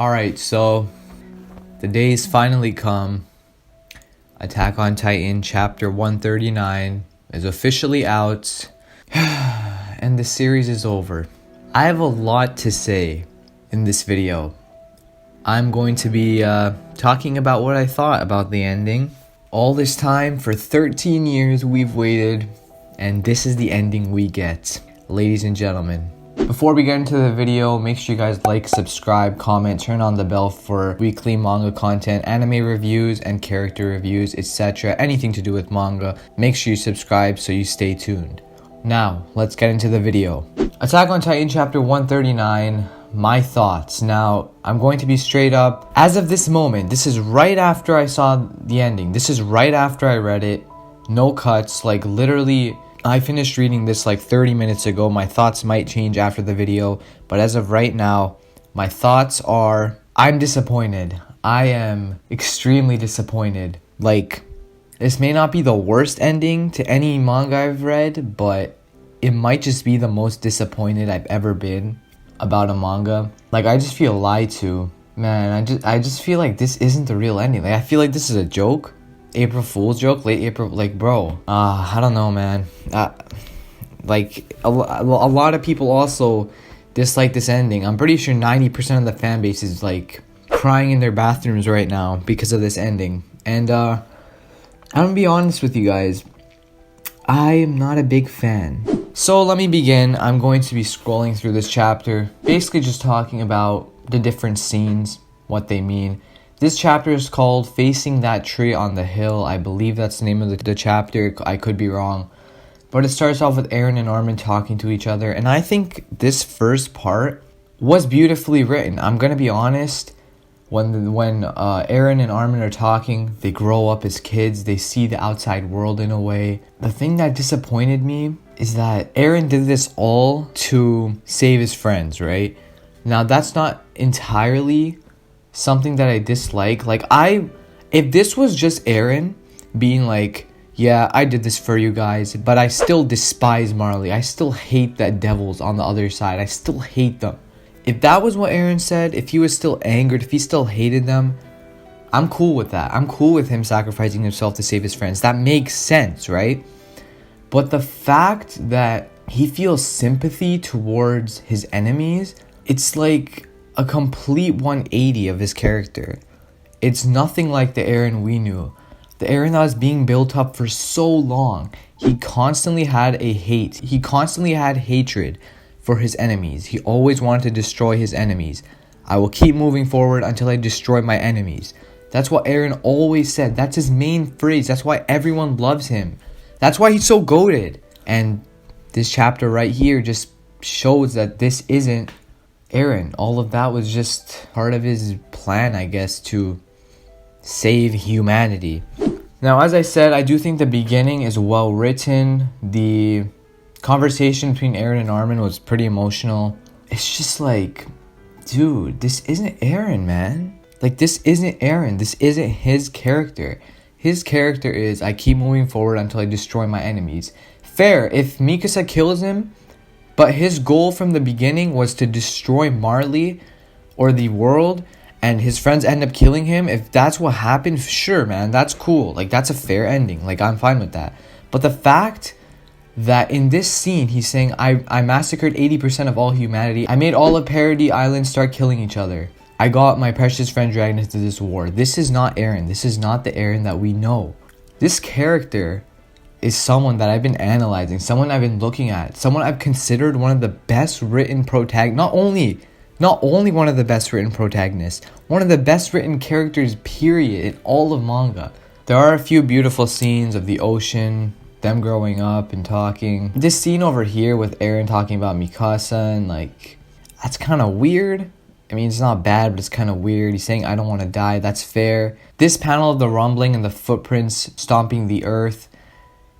Alright, so the day's finally come. Attack on Titan chapter 139 is officially out and the series is over. I have a lot to say in this video. I'm going to be talking about what I thought about the ending. All this time, for 13 years we've waited, and this is the ending we get, ladies and gentlemen. Before we get into the video, make sure you guys like, subscribe, comment, turn on the bell for weekly manga content, anime reviews, and character reviews, etc. Anything to do with manga. Make sure you subscribe so you stay tuned. Now, let's get into the video. Attack on Titan chapter 139, my thoughts. Now, I'm going to be straight up. As of this moment, this is right after I saw the ending. This is right after I read it. No cuts, like literally... I finished reading this like 30 minutes ago. My thoughts might change after the video, but as of right now, my thoughts are, I'm disappointed. I am extremely disappointed. Like, this may not be the worst ending to any manga I've read, but it might just be the most disappointed I've ever been about a manga. Like, I just feel lied to. Man, I just feel like this isn't the real ending. Like, I feel like this is a joke. April Fool's joke, late April, like, bro, I don't know, man. Like, a lot of people also dislike this ending. I'm pretty sure 90% of the fan base is, like, crying in their bathrooms right now because of this ending. And, I'm gonna be honest with you guys. I am not a big fan. So, let me begin. I'm going to be scrolling through this chapter, basically just talking about the different scenes, what they mean. This chapter is called Facing That Tree on the Hill. I believe that's the name of the chapter. I could be wrong. But it starts off with Eren and Armin talking to each other. And I think this first part was beautifully written. I'm going to be honest. When Eren and Armin are talking, they grow up as kids. They see the outside world in a way. The thing that disappointed me is that Eren did this all to save his friends, right? Now, that's not entirely... something that I dislike. Like, if this was just Eren being like, yeah, I did this for you guys, but I still despise Marley. I still hate that devils on the other side. I still hate them. If that was what Eren said, if he was still angered, if he still hated them, I'm cool with that. I'm cool with him sacrificing himself to save his friends. That makes sense, right? But the fact that he feels sympathy towards his enemies, it's like a complete 180 of his character. It's nothing like the Eren we knew. The Eren that was being built up for so long. He constantly had hate. He constantly had hatred for his enemies. He always wanted to destroy his enemies. I will keep moving forward until I destroy my enemies. That's what Eren always said. That's his main phrase. That's why everyone loves him. That's why he's so goated. And this chapter right here just shows that this isn't Eren. All of that was just part of his plan, I guess, to save humanity. Now, as I said, I do think the beginning is well written. The conversation between Eren and Armin was pretty emotional. It's just like, dude, this isn't Eren, man. Like, this isn't Eren. This isn't his character. His character is, I keep moving forward until I destroy my enemies. Fair, if Mikasa kills him, but his goal from the beginning was to destroy Marley or the world, and his friends end up killing him. If that's what happened, sure, man, that's cool. Like, that's a fair ending. Like, I'm fine with that. But the fact that in this scene, he's saying, I massacred 80% of all humanity. I made all of Parody Island start killing each other. I got my precious friend dragged into this war. This is not Eren. This is not the Eren that we know. This character is someone that I've been analyzing, someone I've been looking at, someone I've considered one of the best written protagonists, not only one of the best written protagonists, one of the best written characters, period, in all of manga. There are a few beautiful scenes of the ocean, them growing up and talking. This scene over here with Eren talking about Mikasa, and like, that's kind of weird. I mean, it's not bad, but it's kind of weird. He's saying, I don't want to die. That's fair. This panel of the rumbling and the footprints stomping the earth,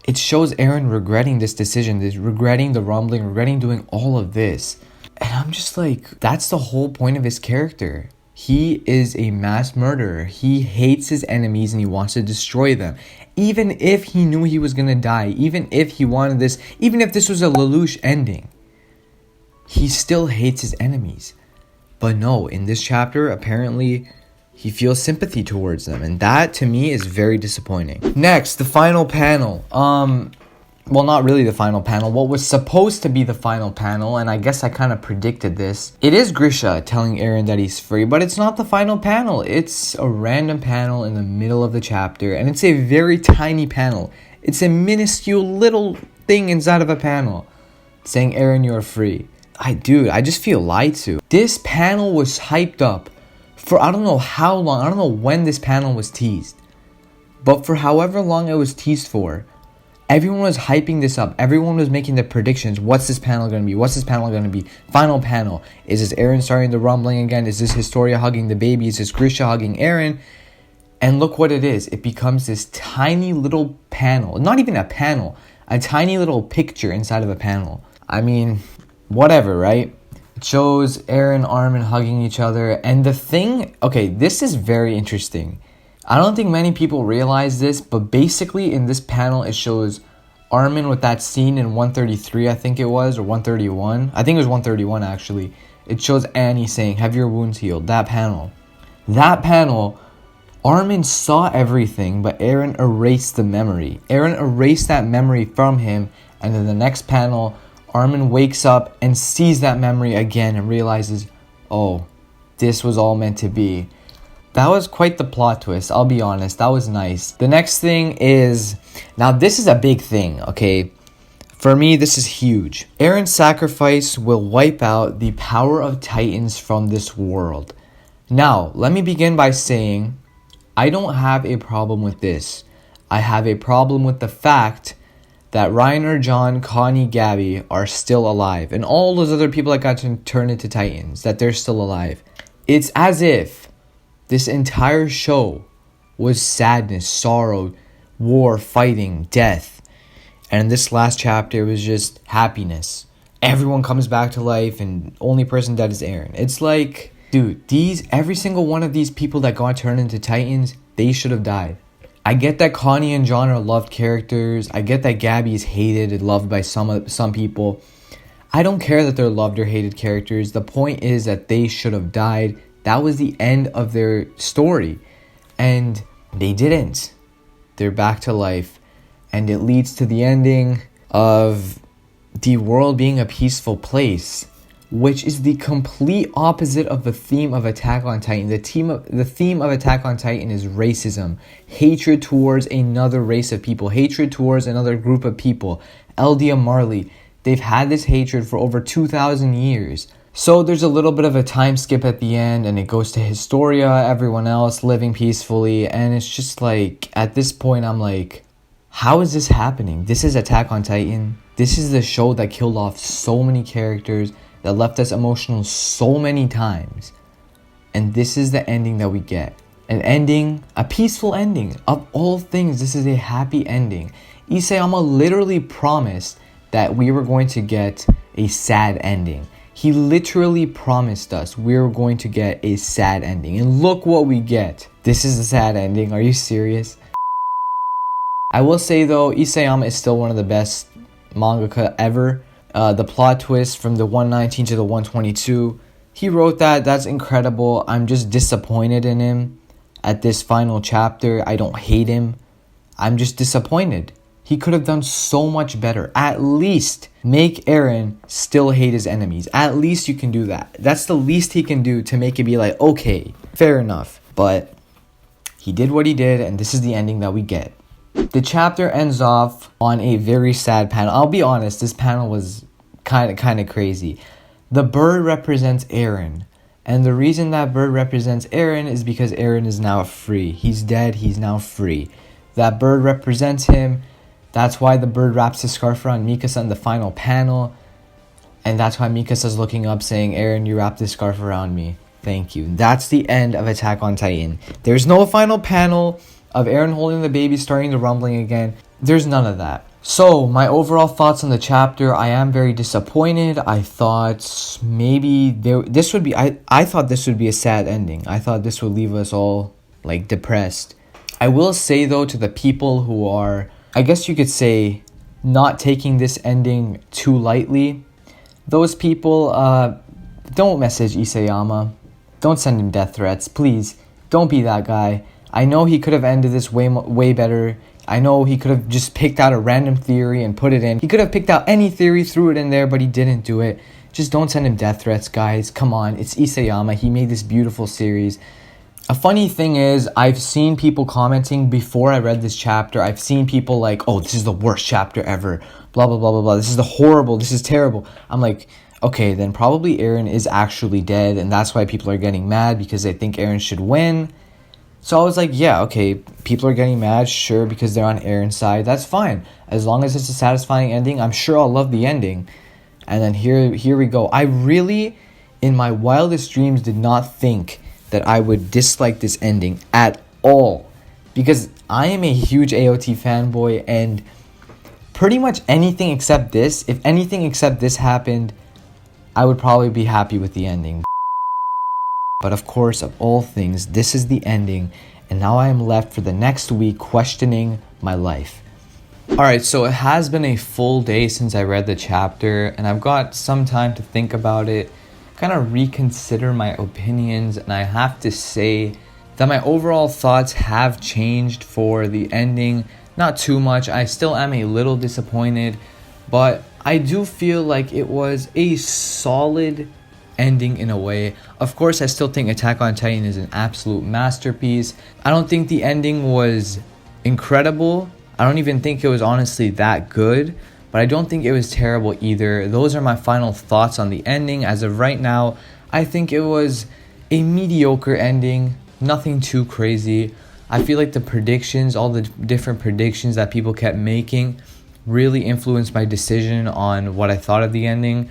it shows Eren regretting this decision, regretting the rumbling, regretting doing all of this. And I'm just like, that's the whole point of his character. He is a mass murderer. He hates his enemies and he wants to destroy them. Even if he knew he was going to die, even if he wanted this, even if this was a Lelouch ending, he still hates his enemies. But no, in this chapter, apparently he feels sympathy towards them, and that to me is very disappointing. Next, the final panel. Well, not really the final panel. What was supposed to be the final panel, and I guess I kind of predicted this. It is Grisha telling Eren that he's free, but it's not the final panel. It's a random panel in the middle of the chapter, and it's a very tiny panel. It's a minuscule little thing inside of a panel saying, Eren, you're free. I just feel lied to. This panel was hyped up for I don't know how long. I don't know when this panel was teased. But for however long it was teased for, everyone was hyping this up. Everyone was making the predictions. What's this panel going to be? What's this panel going to be? Final panel. Is this Eren starting the rumbling again? Is this Historia hugging the baby? Is this Grisha hugging Eren? And look what it is. It becomes this tiny little panel. Not even a panel. A tiny little picture inside of a panel. I mean, whatever, right? It shows Eren, Armin hugging each other. And the thing... Okay, this is very interesting. I don't think many people realize this, but basically in this panel it shows Armin with that scene in 133, I think it was, or 131. I think it was 131 actually. It shows Annie saying, have your wounds healed. That panel, Armin saw everything, but Eren erased the memory. Eren erased that memory from him, and in the next panel, Armin wakes up and sees that memory again and realizes, oh, this was all meant to be. That was quite the plot twist, I'll be honest. That was nice. The next thing is... Now, this is a big thing, okay? For me, this is huge. Eren's sacrifice will wipe out the power of Titans from this world. Now, let me begin by saying, I don't have a problem with this. I have a problem with the fact that Reiner, John, Connie, Gabby are still alive. And all those other people that got to turn into Titans, that they're still alive. It's as if this entire show was sadness, sorrow, war, fighting, death. And this last chapter was just happiness. Everyone comes back to life and only person dead is Eren. It's like, dude, every single one of these people that got turned into Titans, they should have died. I get that Connie and John are loved characters. I get that Gabby is hated and loved by some people. I don't care that they're loved or hated characters. The point is that they should have died. That was the end of their story. And they didn't. They're back to life. And it leads to the ending of the world being a peaceful place, which is the complete opposite of the theme of Attack on Titan. The theme of Attack on Titan is racism. Hatred towards another race of people. Hatred towards another group of people. Eldia Marley. They've had this hatred for over 2,000 years. So there's a little bit of a time skip at the end, and it goes to Historia, everyone else living peacefully, and it's just like, at this point I'm like, how is this happening? This is Attack on Titan. This is the show that killed off so many characters, that left us emotional so many times. And this is the ending that we get. An ending, a peaceful ending. Of all things, this is a happy ending. Isayama literally promised that we were going to get a sad ending. He literally promised us we were going to get a sad ending. And look what we get. This is a sad ending. Are you serious? I will say though, Isayama is still one of the best mangaka ever. The plot twist from the 119 to the 122. He wrote that. That's incredible. I'm just disappointed in him at this final chapter. I don't hate him. I'm just disappointed. He could have done so much better. At least make Eren still hate his enemies. At least you can do that. That's the least he can do to make it be like, okay, fair enough. But he did what he did, and this is the ending that we get. The chapter ends off on a very sad panel. I'll be honest, this panel was kind of crazy. The bird represents Eren. And the reason that bird represents Eren is because Eren is now free. He's dead, he's now free. That bird represents him. That's why the bird wraps his scarf around Mikasa in the final panel. And that's why Mikasa's looking up saying, Eren, you wrapped this scarf around me. Thank you. That's the end of Attack on Titan. There's no final panel of Eren holding the baby, starting the rumbling again. There's none of that. So, my overall thoughts on the chapter, I am very disappointed. I thought maybe this would be a sad ending. I thought this would leave us all like depressed. I will say though, to the people who are, I guess you could say, not taking this ending too lightly, those people, don't message Isayama. Don't send him death threats, please. Don't be that guy. I know he could have ended this way better. I know he could have just picked out a random theory and put it in. He could have picked out any theory, threw it in there, but he didn't do it. Just don't send him death threats, guys. Come on, it's Isayama. He made this beautiful series. A funny thing is, I've seen people commenting before I read this chapter. I've seen people like, oh, this is the worst chapter ever. Blah, blah, blah, blah, blah. This is horrible. This is terrible. I'm like, okay, then probably Eren is actually dead. And that's why people are getting mad, because they think Eren should win. So I was like, yeah, okay, people are getting mad, sure, because they're on Eren's side. That's fine. As long as it's a satisfying ending, I'm sure I'll love the ending. And then here we go. I really, in my wildest dreams, did not think that I would dislike this ending at all. Because I am a huge AOT fanboy, and pretty much anything except this, if anything except this happened, I would probably be happy with the ending. But of course, of all things, this is the ending, and now I am left for the next week questioning my life. Alright, so it has been a full day since I read the chapter, and I've got some time to think about it, kind of reconsider my opinions, and I have to say that my overall thoughts have changed for the ending. Not too much. I still am a little disappointed, but I do feel like it was a solid ending in a way. Of course, I still think Attack on Titan is an absolute masterpiece. I don't think the ending was incredible. I don't even think it was honestly that good, but I don't think it was terrible either. Those are my final thoughts on the ending. As of right now, I think it was a mediocre ending, nothing too crazy. I feel like the predictions, all the different predictions that people kept making, really influenced my decision on what I thought of the ending.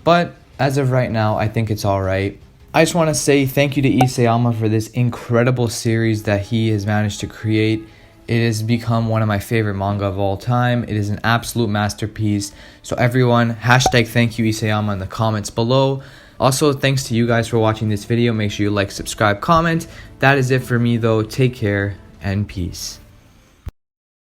But as of right now, I think it's alright. I just want to say thank you to Isayama for this incredible series that he has managed to create. It has become one of my favorite manga of all time. It is an absolute masterpiece. So everyone, hashtag thank you Isayama in the comments below. Also, thanks to you guys for watching this video. Make sure you like, subscribe, comment. That is it for me though. Take care and peace.